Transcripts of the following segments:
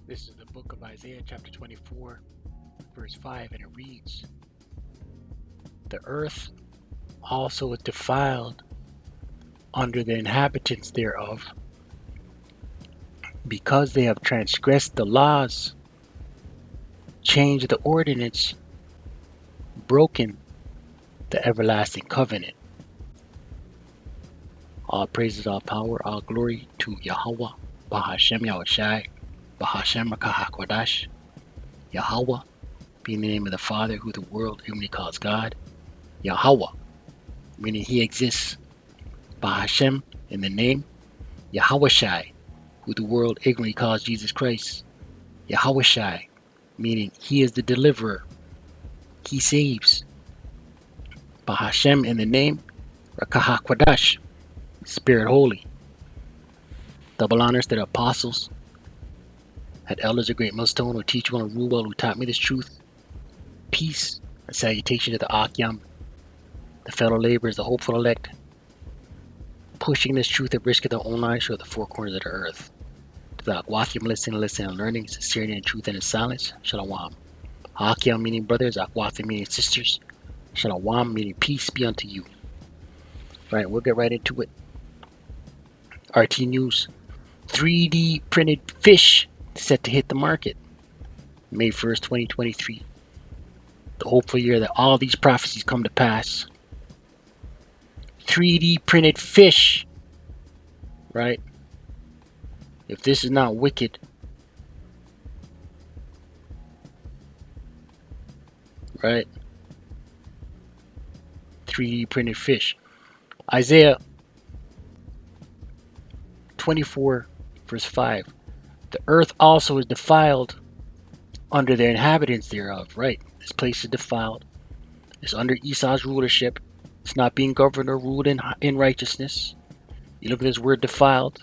This is the book of Isaiah, chapter 24, verse 5, and it reads, "The earth also is defiled under the inhabitants thereof, because they have transgressed the laws, changed the ordinance, broken the everlasting covenant." All praises, all power, all glory to Yahweh, Bahashem Yahushai, Bahashem Rakahakwadash, Yahweh, being the name of the Father, who the world humanly calls God, Yahweh, meaning He exists, Bahashem, in the name, Yahushai, who the world ignorantly calls Jesus Christ, Yahushai, meaning He is the deliverer, He saves, Bahashem, in the name, Rakahakwadash, Spirit Holy. Double honors to the apostles and elders of Great Millstone, who teach well and rule well, who taught me this truth. Peace and salutation to the Akyam, the fellow laborers, the hopeful elect, pushing this truth at risk of their own lives through the four corners of the earth. To the Akwathim, listening and learning, sincerity and truth and in silence, Shalom. Akyam meaning brothers, Akwathim meaning sisters, Shalom meaning peace be unto you. Right, we'll get right into it. RT News. 3D printed fish set to hit the market May 1st, 2023. The hopeful year that all these prophecies come to pass. 3D printed fish, right? If this is not wicked, right? 3D printed fish. Isaiah 24, verse 5. The earth also is defiled under the inhabitants thereof, right? This place is defiled. It's under Esau's rulership. It's not being governed or ruled in righteousness. You look at this word defiled.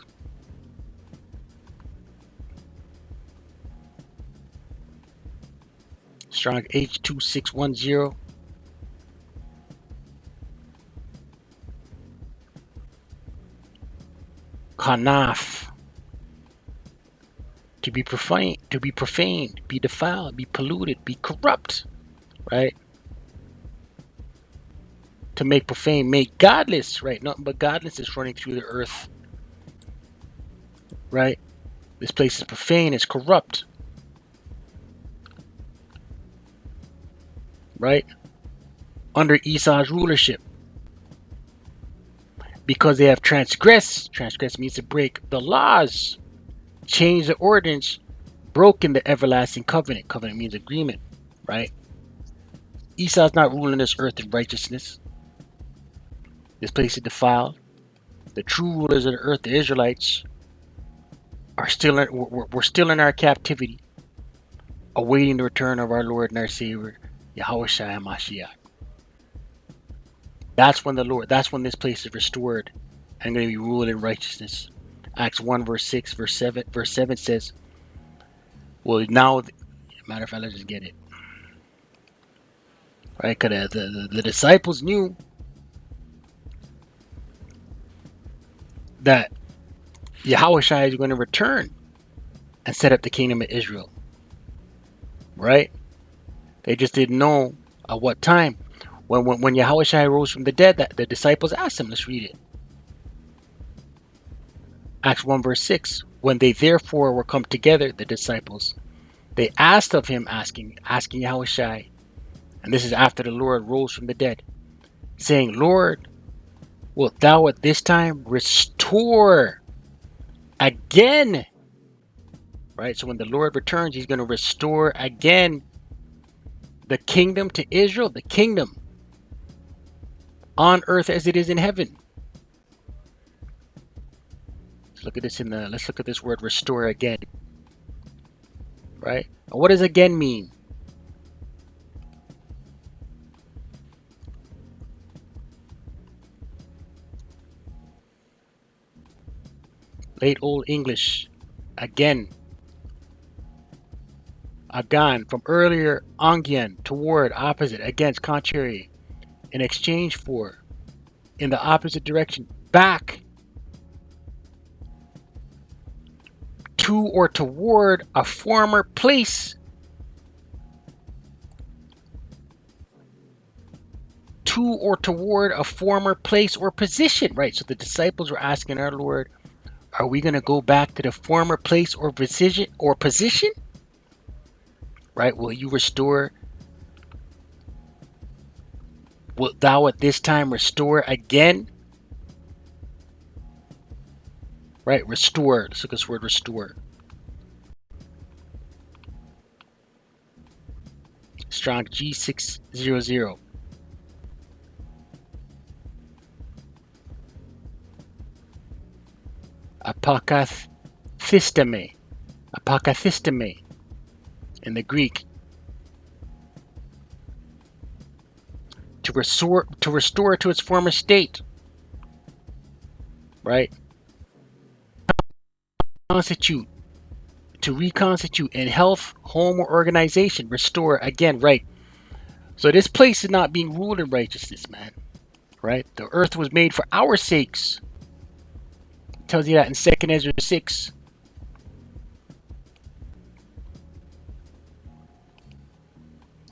Strong H2610. Kanaf. To be profaned, be defiled, be polluted, be corrupt, right? To make profane, make godless, right? Nothing but godless is running through the earth, right? This place is profane, it's corrupt, right? Under Esau's rulership, because they have transgressed. Transgress means to break the laws, change the ordinance, broken the everlasting covenant. Covenant means agreement, right? Esau's not ruling this earth in righteousness. This place is defiled. The true rulers of the earth, the Israelites, are still we're still in our captivity, awaiting the return of our Lord and our Savior, Yahushua HaMashiach. That's when this place is restored and going to be ruled in righteousness. Acts 1 verse 6, verse 7 says, well, now, matter of fact, let's just get it. Right? Because the disciples knew that Yahushua is going to return and set up the kingdom of Israel. Right? They just didn't know at what time. When Yahushua rose from the dead, that the disciples asked him. Let's read it. Acts 1 verse 6. When they therefore were come together, the disciples, they asked of him, asking Yahushua, and this is after the Lord rose from the dead, saying, Lord, wilt thou at this time restore again? Right? So when the Lord returns, he's going to restore again the kingdom to Israel, the kingdom on earth as it is in heaven. Let's look at this let's look at this word restore again. Right? And what does again mean? Late Old English, again. Agan, from earlier angyan, toward, opposite, against, contrary, in exchange for, in the opposite direction, back, to or toward a former place. To or toward a former place or position, right? So the disciples were asking our Lord, are we going to go back to the former place or position Right? Will you restore? Wilt thou at this time restore again? Right? Restore. Let's look at this word restore. Strong G600. Apakathisteme. Apakathisteme in the Greek. To restore to its former state. Right? Constitute. To reconstitute in health, home, or organization. Restore again, right? So this place is not being ruled in righteousness, man. Right? The earth was made for our sakes. It tells you that in 2nd Ezra 6.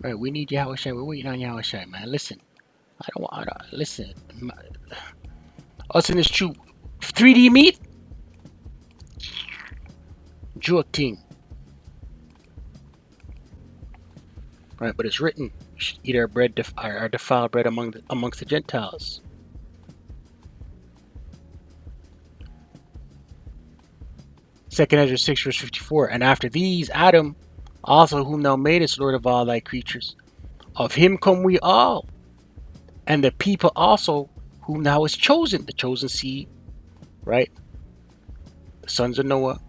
Right, we need Yahushua. We're waiting on Yahushua, man. Listen, listen. Us in this true 3D meat. Joke team. Right, but it's written, we should eat our bread, our defiled bread amongst the Gentiles. Second Ezra 6 verse 54. And after these, Adam, also whom thou madest Lord of all thy creatures, of him come we all, and the people also whom thou hast chosen, the chosen seed, right? The sons of Noah,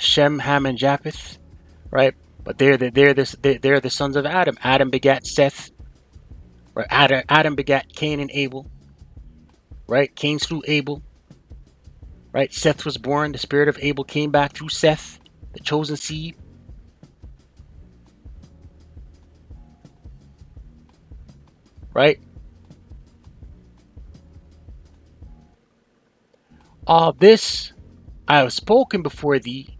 Shem, Ham, and Japheth, right? But they're the sons of Adam. Adam begat Seth, right? Adam begat Cain and Abel, right? Cain slew Abel, right? Seth was born. The spirit of Abel came back through Seth, the chosen seed. Right? All this I have spoken before thee,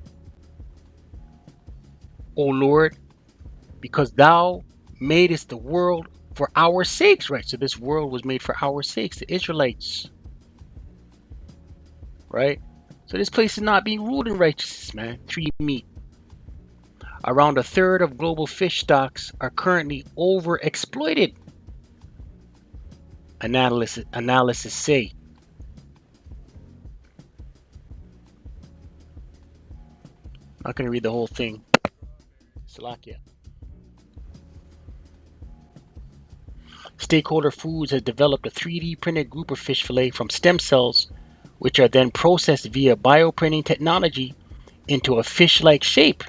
O Lord, because thou madest the world for our sakes. Right? So this world was made for our sakes, the Israelites. Right? So this place is not being ruled in righteousness, man. 3 meat. Around a third of global fish stocks are currently overexploited. Analysis say. Not going to read the whole thing. Salakia. Stakeholder Foods has developed a 3D printed group of fish fillet from stem cells, which are then processed via bioprinting technology into a fish-like shape.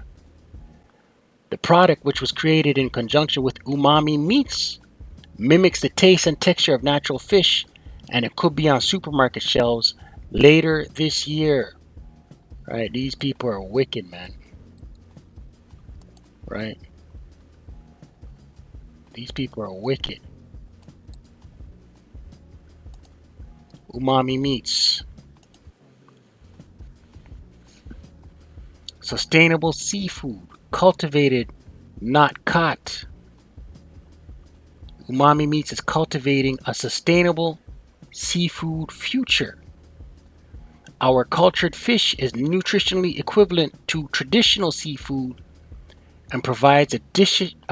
The product, which was created in conjunction with Umami Meats, mimics the taste and texture of natural fish, and it could be on supermarket shelves later this year. Right? These people are wicked, man. Right? These people are wicked. Umami Meats. Sustainable seafood, cultivated, not caught. Umami Meats is cultivating a sustainable seafood future. Our cultured fish is nutritionally equivalent to traditional seafood and provides a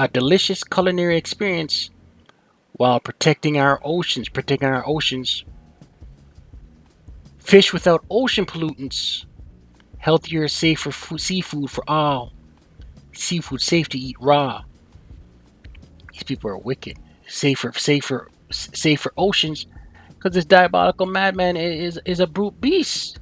delicious culinary experience while protecting our oceans. Fish without ocean pollutants. Healthier, safer seafood for all. Seafood safe to eat raw. These people are wicked. Safer oceans, because this diabolical madman is a brute beast.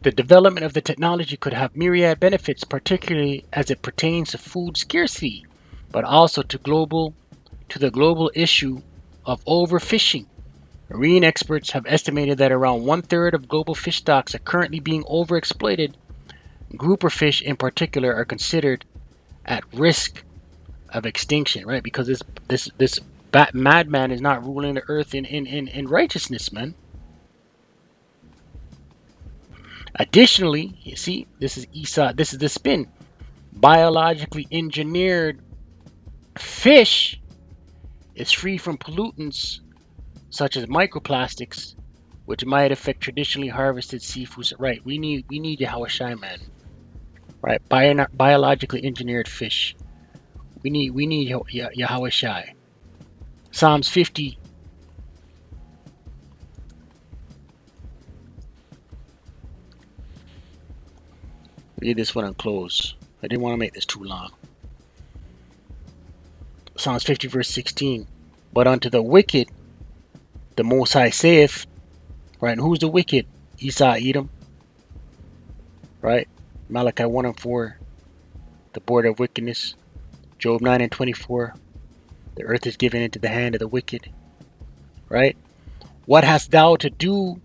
The development of the technology could have myriad benefits, particularly as it pertains to food scarcity, but also to the global issue of overfishing. Marine experts have estimated that around 1/3 of global fish stocks are currently being overexploited. Grouper fish in particular are considered at risk of extinction, right? Because this madman is not ruling the earth in righteousness, man. Additionally, you see, this is Esau, this is the spin. Biologically engineered fish is free from pollutants such as microplastics, which might affect traditionally harvested seafoods. Right, we need Yahweh Shai, man. Right, biologically engineered fish. We need Yahweh Shai. Psalms 50. Read this one and close. I didn't want to make this too long. Psalms 50 verse 16. But unto the wicked, the Most High saith, right? And who's the wicked? Esau, Edom, right? Malachi 1 and 4, the border of wickedness. Job 9 and 24, the earth is given into the hand of the wicked, right? What hast thou to do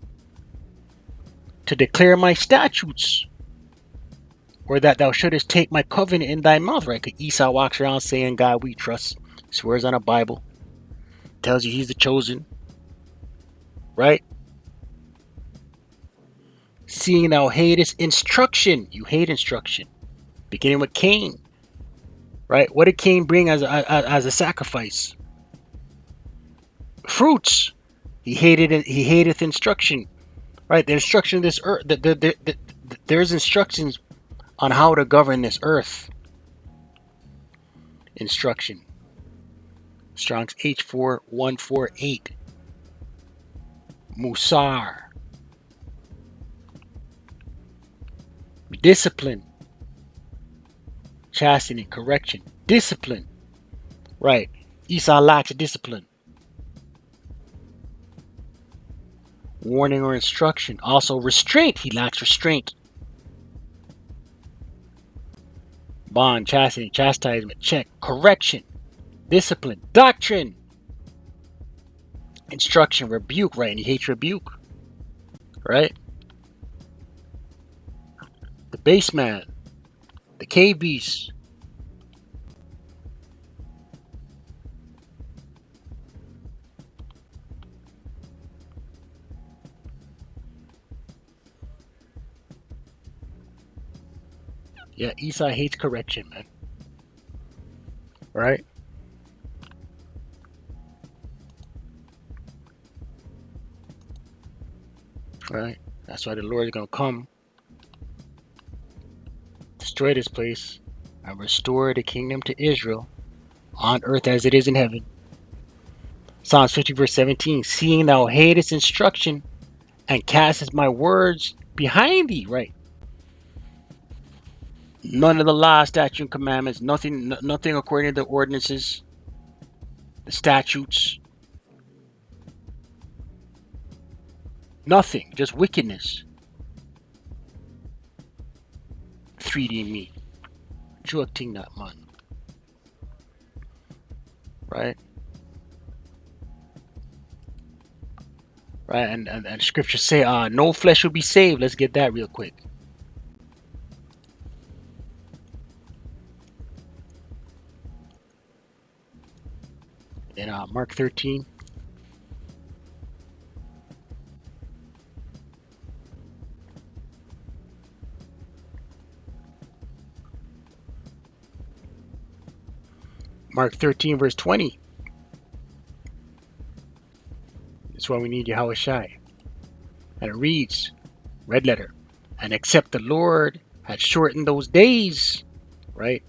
to declare my statutes? Or that thou shouldest take my covenant in thy mouth, right? Because Esau walks around saying, God we trust, swears on a Bible, tells you he's the chosen, right? Seeing thou hatest instruction, you hate instruction, beginning with Cain, right? What did Cain bring as a sacrifice? Fruits. He hateth instruction, right? The instruction of this earth, there's instructions on how to govern this earth. Instruction. Strong's H4148. Musar. Discipline. Chastening, correction. Discipline. Right. Esau lacks discipline. Warning or instruction. Also restraint. He lacks restraint. Bond, chastening, chastisement, check, correction, discipline, doctrine, instruction, rebuke, right? And he hates rebuke, right? The baseman, the cave beast, yeah, Esau hates correction, man. Right? Right? That's why the Lord is going to come, destroy this place, and restore the kingdom to Israel on earth as it is in heaven. Psalms 50 verse 17. Seeing thou hatest instruction and castest my words behind thee, right? None of the law, statute, and commandments, nothing according to the ordinances, the statutes, nothing, just wickedness. 3D me. Ting that man. Right? Right, and scriptures say, no flesh will be saved. Let's get that real quick. In Mark 13. Mark 13 verse 20. That's why we need Yahweh Shai. And it reads, red letter, and except the Lord had shortened those days, right?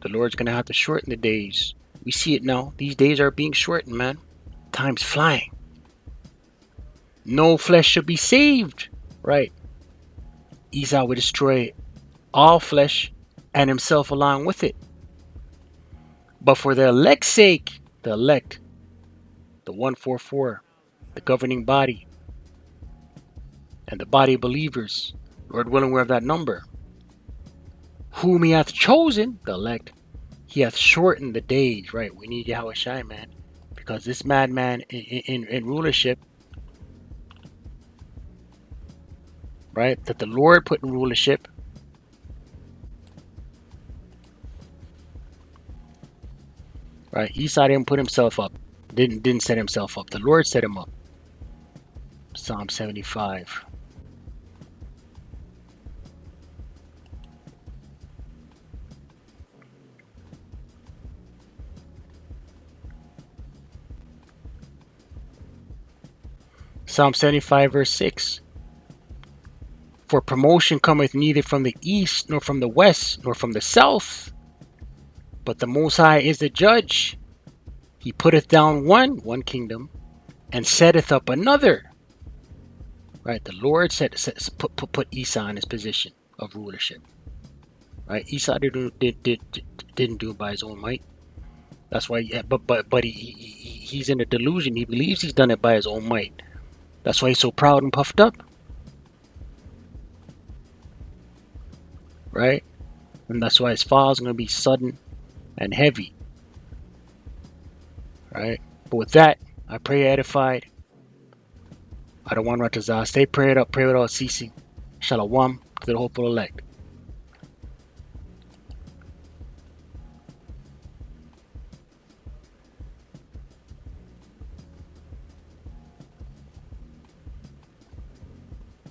The Lord's going to have to shorten the days. We see it now. These days are being shortened, man. Time's flying. No flesh shall be saved, right? Esau will destroy all flesh and himself along with it. But for the elect's sake, the elect, the 144, the governing body, and the body of believers, Lord willing, we're of that number, whom he hath chosen, the elect, he hath shortened the days, right? We need Yahweh Shai, man. because this madman in rulership, right, that the Lord put in rulership, right? Esau didn't put himself up, didn't set himself up. The Lord set him up. Psalm 75. Psalm 75 verse 6. For promotion cometh neither from the east, nor from the west, nor from the south, but the Most High is the judge. He putteth down one kingdom, and setteth up another. Right? The Lord put Esau in his position of rulership. Right? Esau didn't do it by his own might. That's why. But he's in a delusion. He believes he's done it by his own might. That's why he's so proud and puffed up. Right? And that's why his fall is going to be sudden and heavy. Right? But with that, I pray you're edified. I don't want Ratazah. Stay prayed up, pray without ceasing. Shalom to the hopeful elect.